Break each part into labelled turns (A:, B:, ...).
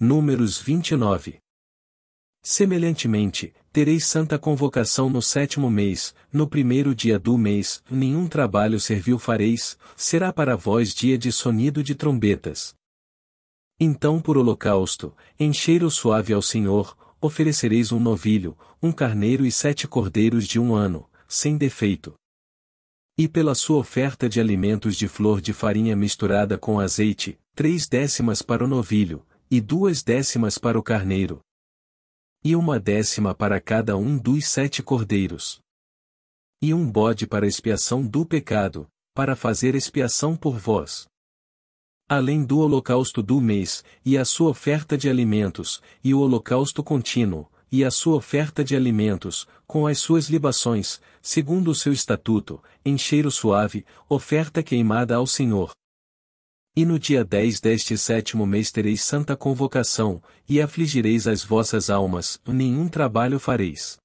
A: Números 29. Semelhantemente, tereis santa convocação no 7º mês, no 1º dia do mês, nenhum trabalho servil fareis, será para vós dia de sonido de trombetas. Então por holocausto, em cheiro suave ao Senhor, oferecereis um novilho, um carneiro e 7 cordeiros de 1 ano, sem defeito. E pela sua oferta de alimentos de flor de farinha misturada com azeite, 3/10 para o novilho, e 2/10 para o carneiro. E 1/10 para cada um dos 7 cordeiros. E um bode para expiação do pecado, para fazer expiação por vós. Além do holocausto do mês, e a sua oferta de alimentos, e o holocausto contínuo, e a sua oferta de alimentos, com as suas libações, segundo o seu estatuto, em cheiro suave, oferta queimada ao Senhor. E no dia 10 deste 7º mês tereis santa convocação, e afligireis as vossas almas, nenhum trabalho fareis.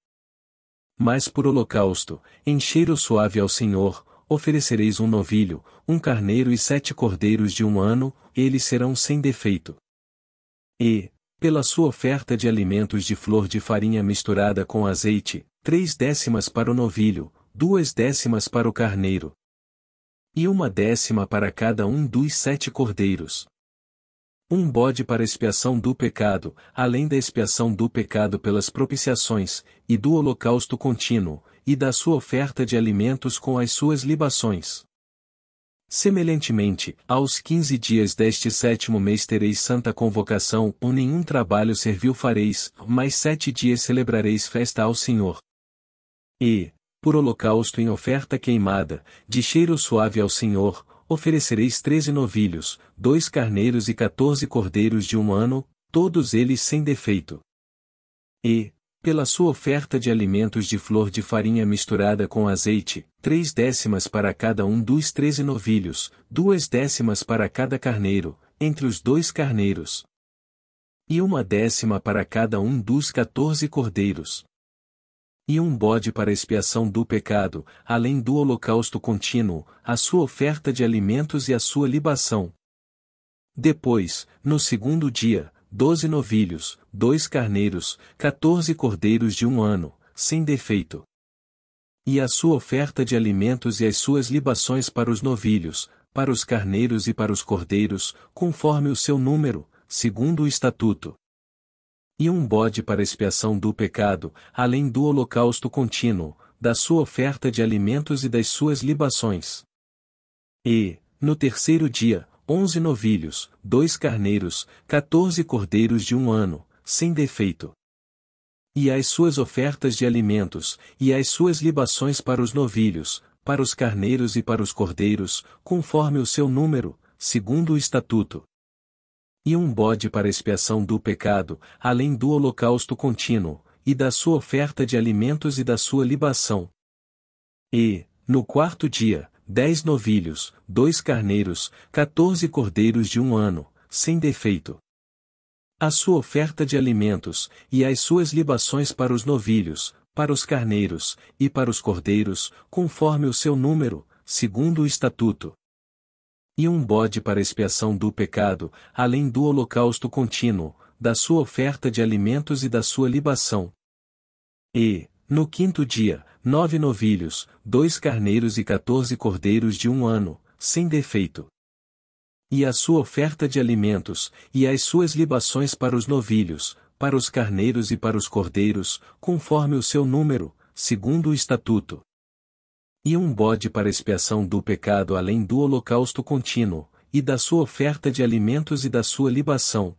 A: Mas por holocausto, em cheiro suave ao Senhor, oferecereis um novilho, um carneiro e 7 cordeiros de 1 ano, eles serão sem defeito. E, pela sua oferta de alimentos de flor de farinha misturada com azeite, 3/10 para o novilho, 2/10 para o carneiro. E 1/10 para cada um dos 7 cordeiros. Um bode para expiação do pecado, além da expiação do pecado pelas propiciações, e do holocausto contínuo, e da sua oferta de alimentos com as suas libações. Semelhantemente, aos 15 dias deste 7º mês tereis santa convocação, nenhum trabalho servil fareis, mas 7 dias celebrareis festa ao Senhor. E, por holocausto em oferta queimada, de cheiro suave ao Senhor, oferecereis 13 novilhos, 2 carneiros e 14 cordeiros de 1 ano, todos eles sem defeito. E, pela sua oferta de alimentos de flor de farinha misturada com azeite, 3/10 para cada um dos 13 novilhos, 2/10 para cada carneiro, entre os 2 carneiros. E 1/10 para cada um dos 14 cordeiros. E um bode para expiação do pecado, além do holocausto contínuo, a sua oferta de alimentos e a sua libação. Depois, no 2º dia, 12 novilhos, 2 carneiros, 14 cordeiros de 1 ano, sem defeito. E a sua oferta de alimentos e as suas libações para os novilhos, para os carneiros e para os cordeiros, conforme o seu número, segundo o estatuto. E um bode para expiação do pecado, além do holocausto contínuo, da sua oferta de alimentos e das suas libações. E, no 3º dia, 11 novilhos, 2 carneiros, 14 cordeiros de 1 ano, sem defeito. E as suas ofertas de alimentos, e as suas libações para os novilhos, para os carneiros e para os cordeiros, conforme o seu número, segundo o estatuto. E um bode para expiação do pecado, além do holocausto contínuo, e da sua oferta de alimentos e da sua libação. E, no 4º dia, 10 novilhos, 2 carneiros, 14 cordeiros de 1 ano, sem defeito. A sua oferta de alimentos, e as suas libações para os novilhos, para os carneiros, e para os cordeiros, conforme o seu número, segundo o estatuto. E um bode para expiação do pecado, além do holocausto contínuo, da sua oferta de alimentos e da sua libação. E, no 5º dia, 9 novilhos, 2 carneiros e 14 cordeiros de 1 ano, sem defeito. E a sua oferta de alimentos, e as suas libações para os novilhos, para os carneiros e para os cordeiros, conforme o seu número, segundo o estatuto. E um bode para expiação do pecado além do holocausto contínuo, e da sua oferta de alimentos e da sua libação.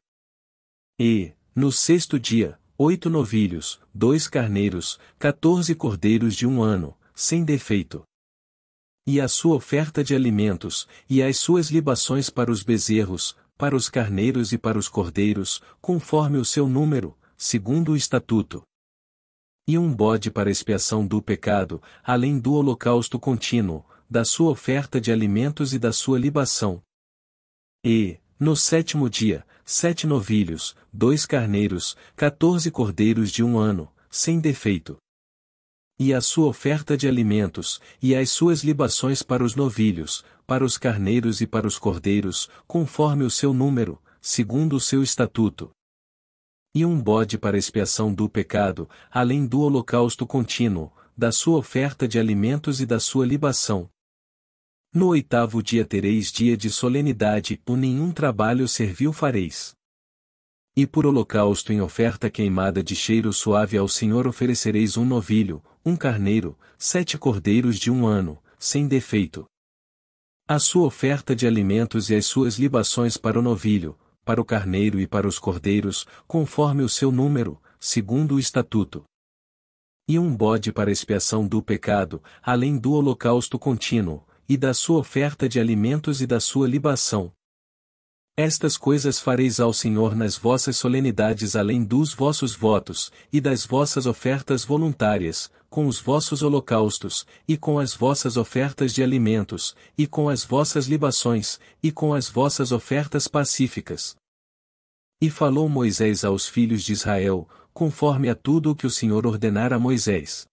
A: E, no 6º dia, 8 novilhos, 2 carneiros, 14 cordeiros de 1 ano, sem defeito. E a sua oferta de alimentos, e as suas libações para os bezerros, para os carneiros e para os cordeiros, conforme o seu número, segundo o estatuto. E um bode para expiação do pecado, além do holocausto contínuo, da sua oferta de alimentos e da sua libação. E, no 7º dia, 7 novilhos, 2 carneiros, 14 cordeiros de 1 ano, sem defeito. E a sua oferta de alimentos, e as suas libações para os novilhos, para os carneiros e para os cordeiros, conforme o seu número, segundo o seu estatuto. e um bode para expiação do pecado, além do holocausto contínuo, da sua oferta de alimentos e da sua libação. No 8º dia tereis dia de solenidade, nenhum trabalho servil fareis. E por holocausto em oferta queimada de cheiro suave ao Senhor oferecereis um novilho, um carneiro, 7 cordeiros de 1 ano, sem defeito. A sua oferta de alimentos e as suas libações para o novilho, para o carneiro e para os cordeiros, conforme o seu número, segundo o estatuto. E um bode para expiação do pecado, além do holocausto contínuo, e da sua oferta de alimentos e da sua libação. Estas coisas fareis ao Senhor nas vossas solenidades além dos vossos votos, e das vossas ofertas voluntárias, com os vossos holocaustos, e com as vossas ofertas de alimentos, e com as vossas libações, e com as vossas ofertas pacíficas. E falou Moisés aos filhos de Israel, conforme a tudo o que o Senhor ordenara a Moisés.